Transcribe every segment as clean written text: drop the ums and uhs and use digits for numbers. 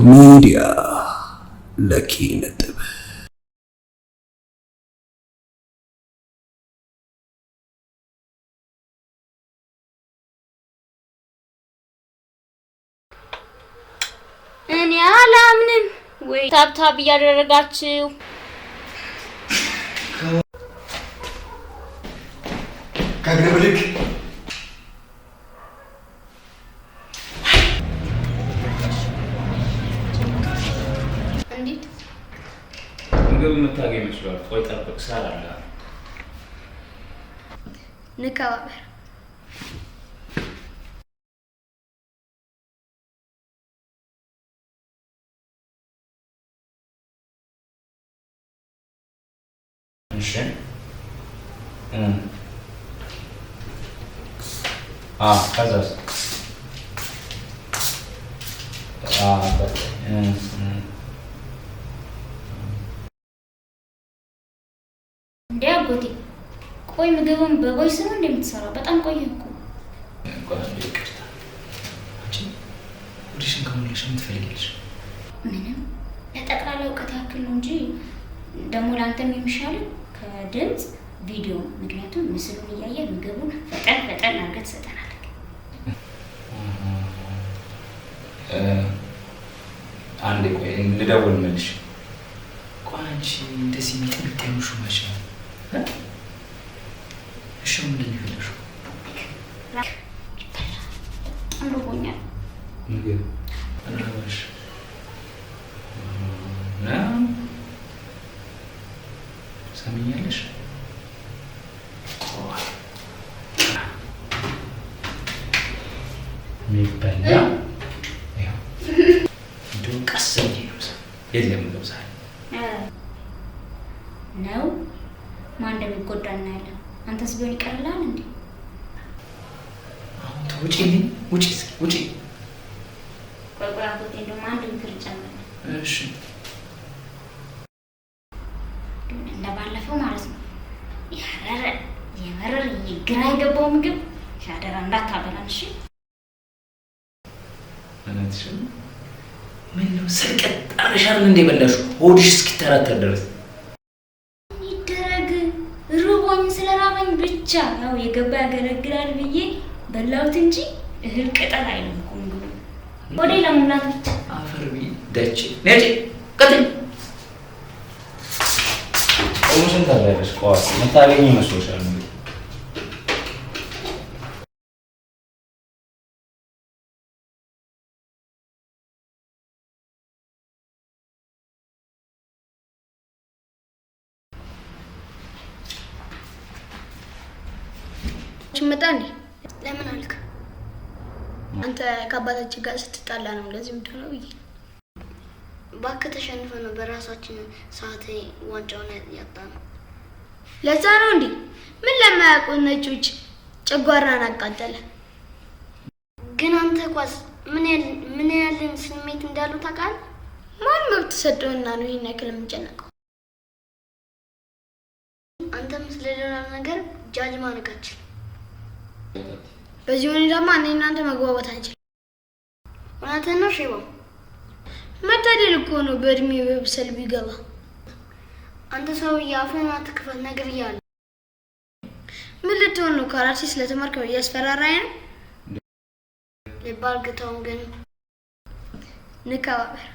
ሚዲያ ለኪነ ጥበብ እኔ አላምንም ወይ ታብታብ እያደረጋችሁ ከግብልክ እንዴት ምግብ የምታገኝ መስሏል። ቆይ ጠብቅ፣ ሳላላ ንከባበር እሺ ከዛስ እንዴ አጎቴ ቆይ ምግብን በቮይስ ነው እንደምትሰራው? በጣም ቆየህ እኮ። ወዲሽን ከሞላሽ ምን ትፈልጊያለሽ? ምንም ለጠቅላላ እውቀት ያክል ነው እንጂ ደግሞ ለአንተም የሚሻለው ከድምፅ ቪዲዮ፣ ምክንያቱም ምስሉን እያየ ምግቡን ፈጠን አድርገህ ትሰጠናለህ። አንዴ ቆይ ልደውል መልሽ። ቆይ አንቺ እንደዚህ የሚጠምጠሙ ሹማሽ እሺ ምንድን ነው የፈለግሽው? አምሮኛል ምግብ አናባሽ ሰሚኛለሽ? ሚበላ እንደውም ቀስ ብዬ ነው የለም ገብዛል ነው። ማን እንደሚጎዳ እናያለን። አንተስ ቢሆን ይቀርላል እንዴ? አሁን ተውጪልኝ። ውጪ ውጪ። ቆይ አጎቴ እንደውም አንድ ምክር ጨምረን። እሺ እንደባለፈው ማለት ነው የመረር ግራ የገባው ምግብ ሻደራ እንዳታበላን እሺ? እውነትሽን ምን ነው ሰቀጥ አርሻል እንደ በላሽው ሆድሽ እስኪተራተር ድረስ ይደረግ። ርቦኝ ስለራበኝ ብቻ ያው የገባ ያገለግላል ብዬ በላሁት እንጂ እህል ቅጠል አይልም እኮ ምግቡ። ወዴ ለሙላት ብቻ አፈር ቢ ደጭ ነጭ ቀጥል ቆሙሽን ታበላሽ። ቆይ መታገኝ መስሎሻል ምግብ መጣ እንዴ? ለምን አልክ? አንተ ከአባታችን ጋር ስትጣላ ነው እንደዚህ የምትሆነው ብዬ። እባክህ ተሸንፈን ነው በራሳችን ሰዓት ዋንጫውን ያጣነው። ለዛ ነው እንዴ? ምን ለማያውቁ ነጮች ጨጓራን አቃጠለ። ግን አንተ ኳስ ምን ያለን ስሜት እንዳለው ታውቃለህ? ማን መብት ሰጠውና ነው ይሄን ያክል የምንጨነቀው? አንተም ስለሌላ ነገር ጃጅ ማድረግ አትችልም። በዚህ ሁኔታማ እኔ እናንተ መግባባት አንችልም። እውነትህን ነው ሼባ። መታደል እኮ ነው በእድሜ በብሰል ቢገባ። አንተ ሰውዬ አፍህን አትክፈት፣ ነግሬሃለሁ። ምን ልትሆን ነው? ካራቴ ስለተማርክ እያስፈራራኝ ነው? ልባል ግታውን ግን ንከባበር።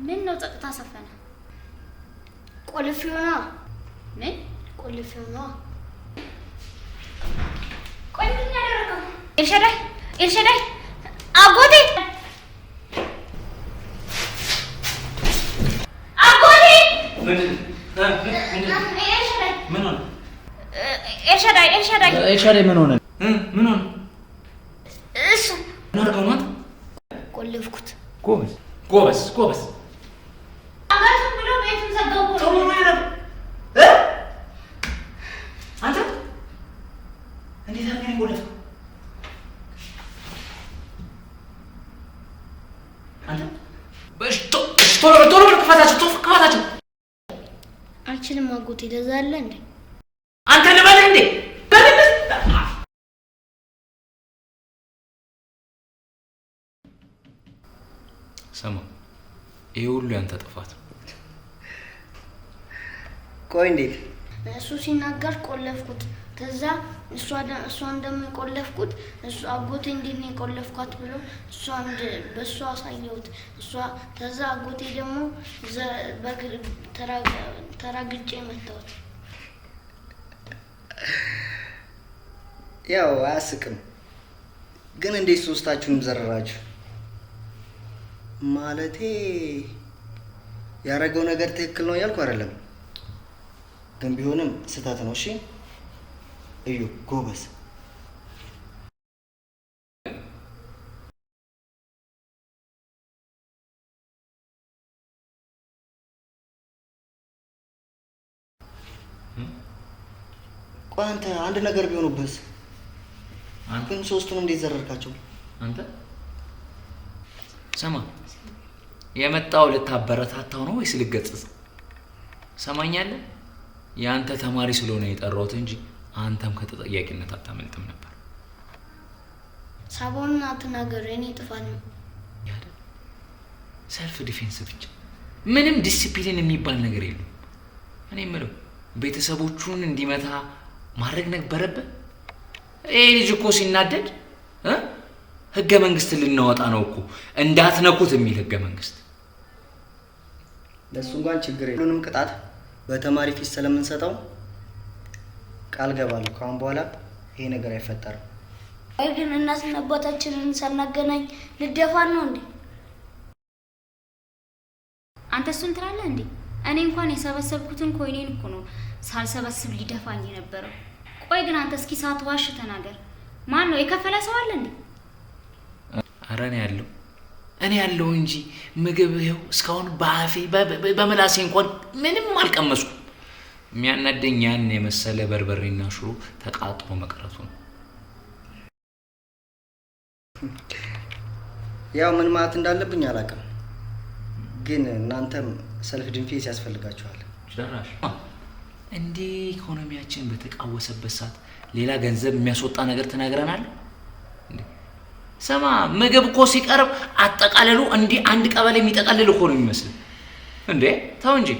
ምን ነው ጸጥታ ሰፈነ? ቆልፌው ነው። ምን ቆልፌው ነው? ቆይ ምን ያደረገው? ኤልሻዳይ አጎቴ ምን ሆነ? ኤልሻዳይ ምን ሆነ? ምን ሆነ? እሱ ናርቀው ነው። ቆልፍኩት። ጎበዝ አጋቱ ብሎ ቤቱን ዘጋው። ጥሩ ነው ያለው። አንተ እንዴት አድርገህ ቆለፍከው? አንተ አይችልም አጎቴ ደዛለ እንዴ አንተ ልበልህ እንዴ ሰማ ይሄ ሁሉ ያንተ ጥፋት ነው። ቆይ እንዴት? እሱ ሲናገር ቆለፍኩት። ከዛ እሷ እንደምቆለፍኩት እሱ አጎቴ እንዴት ነው የቆለፍኳት ብሎ በእሷ አሳየሁት። ከዛ አጎቴ ደግሞ ተራግጬ መታወት። ያው አያስቅም፣ ግን እንዴት ሶስታችሁንም ዘረራችሁ? ማለቴ ያደረገው ነገር ትክክል ነው እያልኩ አይደለም፣ ግን ቢሆንም ስህተት ነው። እሺ እዩ ጎበዝ። ቆይ አንተ አንድ ነገር ቢሆኑብህስ? ግን ሶስቱን እንዴት ዘረርካቸው? አንተ ሰማ የመጣው ልታበረታታው ነው ወይስ ልገጽጽ? ሰማኛለህ? የአንተ ተማሪ ስለሆነ የጠራሁት እንጂ አንተም ከተጠያቂነት አታመልጥም ነበር። ሳቦን አትናገር፣ የኔ ጥፋት ነው። ሰልፍ ዲፌንስ ብቻ፣ ምንም ዲሲፕሊን የሚባል ነገር የለም። እኔ የምለው ቤተሰቦቹን እንዲመታ ማድረግ ነበረብህ። ይሄ ልጅ እኮ ሲናደድ ህገ መንግስት ልናወጣ ነው እኮ እንዳትነኩት የሚል ህገ መንግስት። ለሱ እንኳን ችግር የለም። ሁሉንም ቅጣት በተማሪ ፊት ስለምንሰጠው ቃል ገባለሁ ከአሁን በኋላ ይሄ ነገር አይፈጠርም። አይ ግን እናትና አባታችንን ሳናገናኝ ልደፋን ነው እንዴ? አንተ እሱን ትላለህ እንዴ? እኔ እንኳን የሰበሰብኩትን ኮይኔን እኮ ነው ሳልሰበስብ ሊደፋኝ የነበረው። ቆይ ግን አንተ እስኪ ሳትዋሽ ተናገር። ማን ነው የከፈለ ሰው አለ እንዴ? ኧረ እኔ ያለው እንጂ ምግብ ይኸው እስካሁን በአፌ በመላሴ እንኳን ምንም አልቀመስኩም። የሚያናደኝ ያን የመሰለ በርበሬና ሽሮ ተቃጥሎ መቅረቱ ነው። ያው ምን ማለት እንዳለብኝ አላውቅም፣ ግን እናንተም ሰልፍ ዲፌንስ ያስፈልጋችኋል። ጭራሽ እንዴ ኢኮኖሚያችን በተቃወሰበት ሰዓት ሌላ ገንዘብ የሚያስወጣ ነገር ተናግረናል እንዴ? ሰማ ምግብ እኮ ሲቀርብ አጠቃለሉ እንዲህ አንድ ቀበሌ የሚጠቃልል እኮ ነው የሚመስል እንዴ? ተው እንጂ።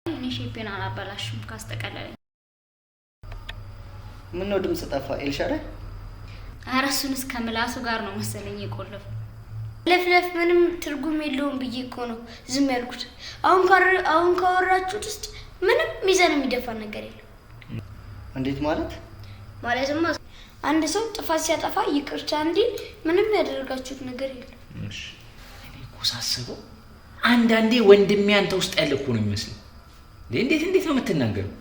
እኔ ሼፔን አላበላሽም ካስጠቀለለኝ። ምን ነው ድምጽ ጠፋ ኤልሻዳ? ኧረ እሱንስ ከምላሱ ጋር ነው መሰለኝ የቆለፈ። ለፍለፍ ምንም ትርጉም የለውም ብዬ እኮ ነው ዝም ያልኩት። አሁን ካወራችሁት ውስጥ ምንም ሚዛን የሚደፋ ነገር የለም። እንዴት ማለት? ማለትማ አንድ ሰው ጥፋት ሲያጠፋ ይቅርታ እንዲል ምንም ያደረጋችሁት ነገር የለም። እሺ እኔ እኮ ሳስበው አንዳንዴ ወንድሜ አንተ ውስጥ ያለ እኮ ነው የሚመስለው። እንዴት ነው የምትናገረው?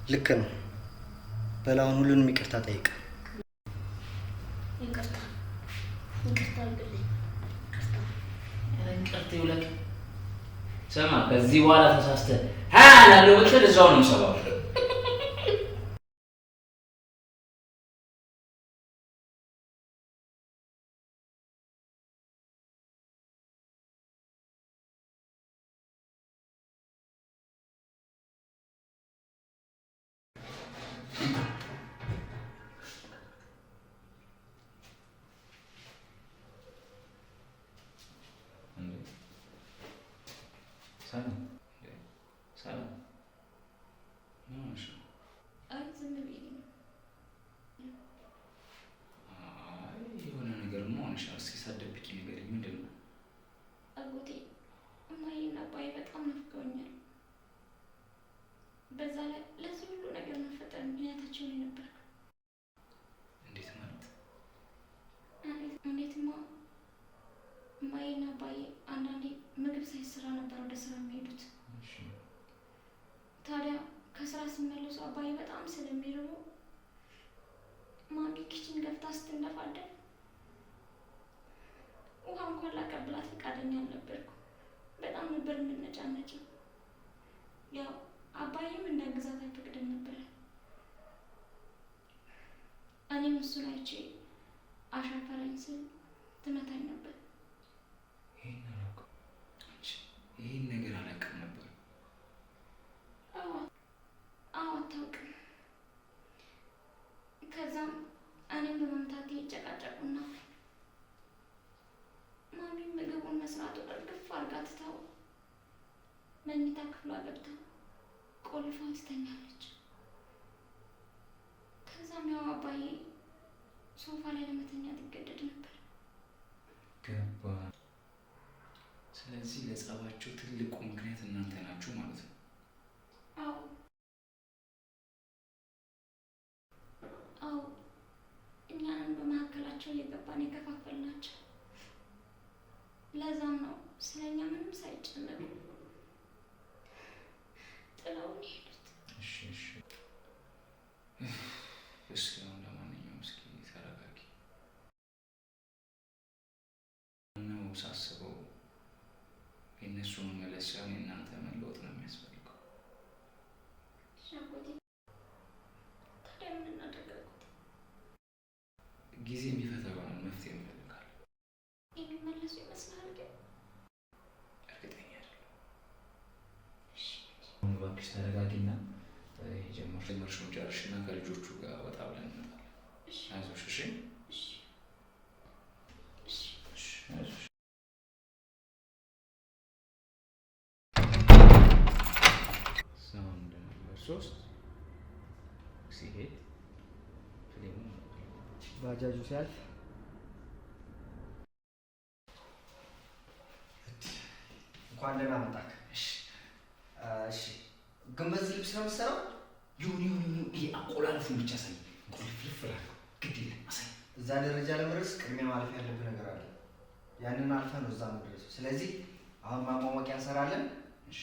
ልክ ነው። በላውን ሁሉንም ይቅርታ ጠይቅ። ይቅርታ አድርግልኝ። ይቅርታ ይውለቅ። ሰማ ከዚህ በኋላ ተሳስተህ ላለው ብትል እዛው ነው የምሰባው። ሰላም የሆነ ነገር ነው ሆነሻል። እስኪ ሳትደብቂ ንገሪኝ፣ ምንድን ነው? አጎቴ እማዬና አባዬ በጣም ናፍቀውኛል። በዛ ላይ ለዚህ ሁሉ ነገር መፈጠር ምክንያታቸው ነው የነበረው። እንዴት ማለት? እንዴትማ እማዬና አባዬ አንዳንዴ ምግብ ሳይሰራ ነበር ወደ ስራ የሚሄዱት። ታዲያ ከስራ ሲመለሱ አባዬ በጣም ስለሚርቡ ማሚ ኪችን ገብታ ስትንደፋደፍ ውሃ እንኳን ላቀብላት ፈቃደኛ አልነበርኩም። በጣም ነበር የምነጫነጭው። ያው አባዬም እንዳግዛት አይፈቅድም ነበር። እኔም እሱን አይቼ አሻፈረኝ ስል ትመታኝ ነበር። ይህን ነገር አላውቅም ነበር። አዎ አታውቅም። ከዛም እኔም በመምታት ይጨቃጨቁና ማሚ ምግቡን መስራቱን እርግፍ አድርጋ ትታው መኝታ ክፍሏ ገብታ ቆልፋ ትተኛለች። ከዛም ያው አባዬ ሶፋ ላይ ለመተኛት ይገደድ ነበር። ገባ። ስለዚህ ለጸባቸው ትልቁ ምክንያት እናንተ ናችሁ ማለት ነው? አዎ አዎ፣ እኛንም በመካከላቸው እየገባን የከፋፈልናቸው። ለዛም ነው ስለኛ ምንም ሳይጨነቁ ጥለውን ሄዱት። እሺ እስኪ አሁን ለማንኛውም እስኪ ተረጋጊ። ነው ሳስበው የእነሱ መመለስ ሳይሆን የእናንተ መለወጥ ነው የሚያስፈልገው። ሻጎቴ ታዲያ ምን እናደርጋለን? ጊዜ የሚፈታውን መፍትሄ እንፈልጋለን። የሚመለሱ ይመስላል ግን እርግጠኛ አይደለም። እባክሽ ተረጋጊና የጀመርሽውን ጨርሽና ከልጆቹ ጋር ወጣ ብለን እንመጣለን። አይዞሽ። እሺ አይዞሽ። ሳውንድ ነበር 3 ሲሄድ ፍሌሙ ባጃጁ ሲያልፍ እንኳን ደህና መጣህ። እሺ ግን በዚህ ልብስ ነው የምትሰራው? ይሁን ይሄ አቆላለፉን ብቻ ሳይ ፍልፍል ግድ የለም አሳይ። እዛ ደረጃ ለመድረስ ቅድሚያ ማለፍ ያለብህ ነገር አለ። ያንን አልፈህ ነው እዛ መድረስ። ስለዚህ አሁን ማሟሟቂያ እንሰራለን። እሺ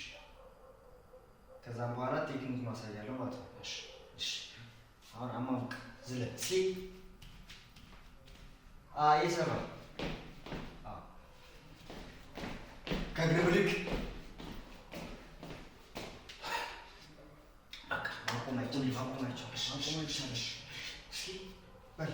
ከዛም በኋላ ቴክኒክ ማሳያለሁ ማለት ነው። እሺ አሁን አማሙቅ ዝለል ሲ እየሰራ ከእግር ብድግ አቁማቸው። በል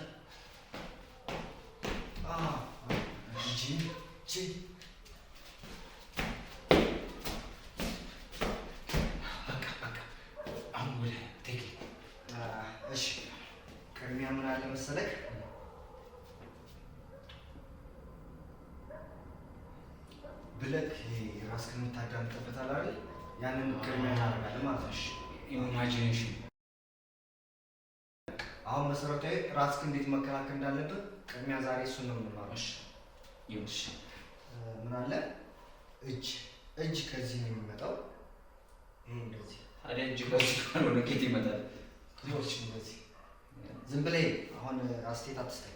አሁን ወደ ቴክኒክ። እሺ ቅድሚያ ምን አለ መሰለህ፣ ብለህ ራስህን የምታዳምጥበት አለ አይደል? ያንን ቅድሚያ እናደርጋለን ማለት ነው። ኢማጂኔሽን። አሁን መሰረታዊ ራስህን እንዴት መከላከል እንዳለብህ ቅድሚያ ዛሬ እሱን ነው የምንማረው። እሺ ምን አለ እጅ ከዚህ ነው የሚመጣው። ይሄ እንደዚህ። ታዲያ እጅ ከዚህ ካልሆነ ኬት ይመጣል? ክሮች እንደዚህ። ዝም ብለህ አሁን አስቴት አትስጠኝ።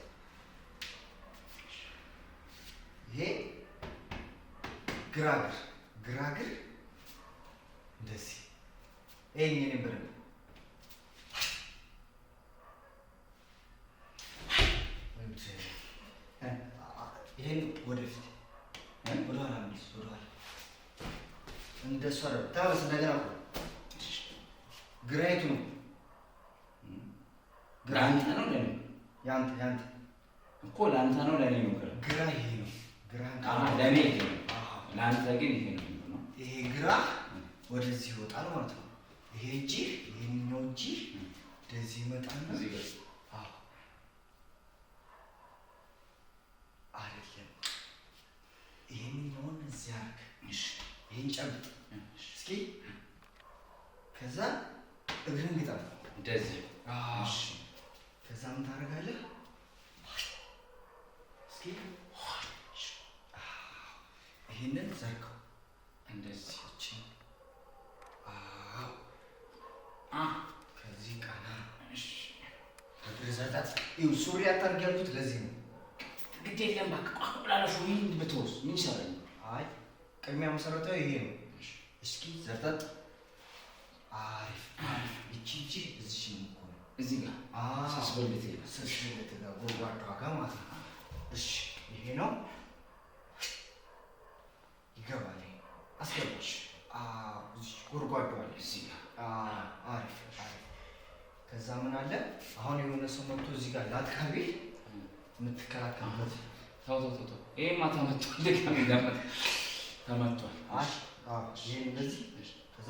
ይሄ ግራግር እንደዚህ። ይሄን ብለን ይሄን ወደፊት ወደኋላ መልስ፣ ወደኋላ እንደሱ አይደል? ታውስ እንደገና እኮ ግራይቱ ነው። ለአንተ ነው ለኔ? ያንተ እኮ ለአንተ ነው ለኔ ነው። ግራ ይሄ ነው። ግራ ለኔ ይሄ ነው። ለአንተ ግን ይሄ ነው። ይሄ ግራ ወደዚህ ይወጣል ማለት ነው። ይሄ እጅ ይሄኛው እጅ ወደዚህ ይመጣና እዚህ ጋር አይደለም። ይሄኛውን እዚህ አድርግ። ይሄን ጨብጥ እስኪ። ከዛ እግርን ግጠም እንደዚህ። ከዛ ምን ታደርጋለህ? እስኪ ይሄንን ዘርጋው እንደዚህ። ከዚህ ቀና በድረዛታት ሱሪ አታርግ ያልኩት ለዚህ ነው። ግድ የለም እባክህ። አቆላለፉ ምን ብትወስ ምን ይሰራል? አይ ቅድሚያ መሰረታዊ ይሄ ነው። እስኪ ዘርጠጥ። አሪፍ። እቺ እዚህ ነው እዚህ ጋር ሰስበልት ጋር ጎድጓዳ ጋር ማለት ነው። እሺ ይሄ ነው ይገባል። አስገባሽ። እዚህ ጎድጓዳዋል እዚህ ጋር። አሪፍ። ከዛ ምን አለ አሁን የሆነ ሰው መጥቶ እዚህ ጋር ላጥቃቢ የምትከላከልበት ተው ይሄማ ተመቷል። ድጋሚ እንዳመጣ ተመቷል። ይሄ እንደዚህ ከዛ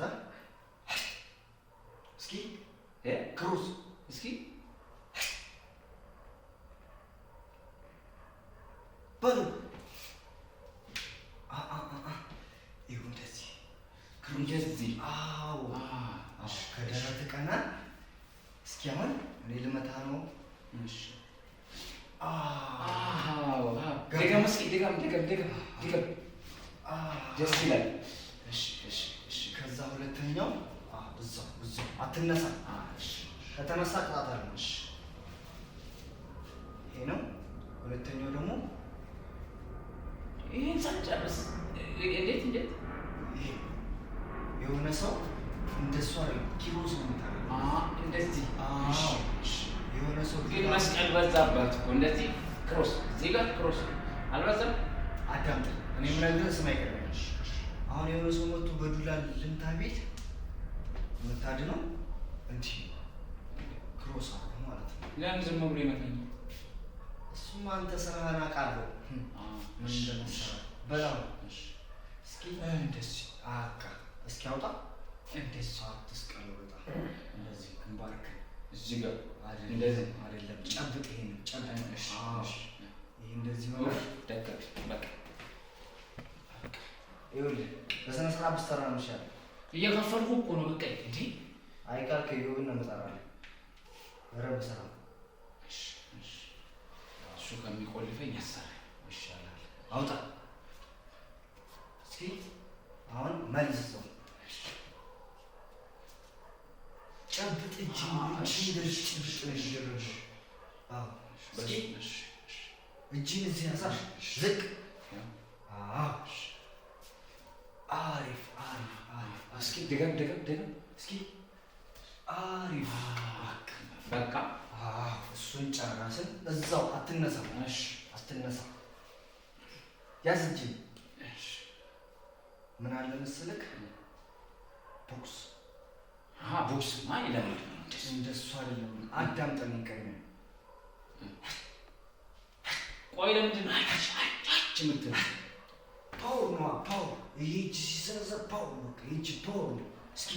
እስኪ ክሩስ እስኪ በሉ ይሁ እንደዚህ እንደዚህ። አዎ ከደረት ቀና። እስኪ አሁን እኔ ልመታ ነው። እሺ ድገም እስኪ ድገም። ደስ ይላል። እሺ ከዛ ሁለተኛው እዛው አትነሳ። ከተነሳ ቅጣት አለ። ይሄ ነው። ሁለተኛው ደግሞ ይሄን ሳንጨርስ እንዴት ይሄ የሆነ ሰው እንደሷ ኪሮስ ነው የምታደርገው። እንደዚህ የሆነ ሰው ግን መስቀል በዛባት እኮ እንደዚህ ክሮስ፣ እዚህ ጋር ክሮስ አልበዛም? አዳምጥ፣ እኔ የምነግርህን ስማ ይቀርበኝ። አሁን የሆነ ሰው መጥቶ በዱላ ልምታ ቤት የምታድነው እንዲህ ክሮስ አድርገህ ማለት ነው። ለምን ዝም ብሎ ይመታኝ? እሱማ አንተ ስራህን አውቃለሁ ምን እንደምትሰራ በላው። እስኪ እንደዚህ እስኪ አውጣ። እንደዚህ አትስቀለው። በጣም እንደዚህ ግንባርክን እዚህ ጋር እንደዚህ አይደለም። ጨብጥ፣ ይሄን ጨብጥ። ይሄ እንደዚህ ነው። ደቀቅ በቃ ይኸውልህ በስነ ስርዓት ብትሰራ ነው የሚሻለው። እየከፈልኩ እኮ ነው። በቃ እንዴ አይቃል ከይሁን ነው የምጠራለህ። ረብ ስራ እሱ ከሚቆልፈኝ ያሰራ ይሻላል። አውጣ እስኪ አሁን መልስ ሰው ጨብጥ። እጅ እንደዚህ ጨብጥ ይደረግ። እጅን እዚህ ያሳሽ ዝቅ። አሪፍ። እስኪ ድገም። እስኪ አሪፍ። በቃ እሱን ጨረስን። እዛው አትነሳ። አትነሳ። ያዝ እጅን። ምን አለ መሰለክ ቦክስ ቦክስ ይላል። እንደሱ አይደለም። አዳምጠን ይቀርም። ቆይ ለምንድን ነው የምትለው? ፓወር ነው ፓወር። ይሄ እጅ ሲሰነዘር ፓወር ነው። ይሄ ፓወር ነው። እስኪ